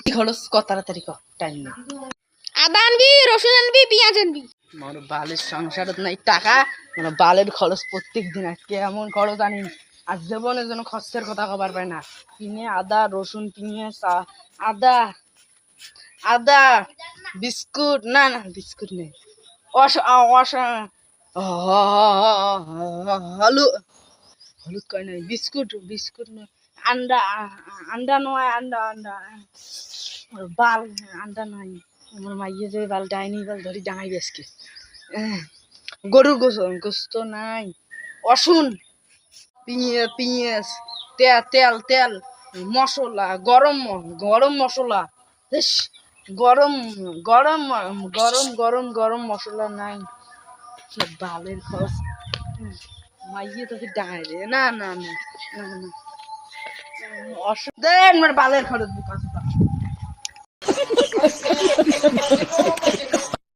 কি খরচ কত তাড়াতাড়ি কর টাইম নেই আদা আনবি রসুন আনবি পেঁয়াজ আনবি আমার বালের সংসারত নাই টাকা মানে বালের খরচ প্রত্যেক দিন কেমন খরচ আনি আর জীবনের জন্য খরচের কথা কবার পায় না কিনে আদা রসুন কিনে আদা আদা বিস্কুট না না বিস্কুট নেই হলুদ হলুদ কয় নাই বিস্কুট বিস্কুট নেই আন্ডা আন্ডা নয় আন্ডা আন্ডা বাল আন্ডা নাই আমার মাইয়ে যে বাল ডাইনি বাল ধরি ডাঙাই বেসকে গরুর গোস্ত নাই রসুন পিঁয়াজ তেল তেল মশলা গরম মশলা গরম গরম গরম গরম গরম মশলা নাই বালের খরচ মাইয়ে তোকে ডাঙাই রে না না না না না দেন বালের খরচ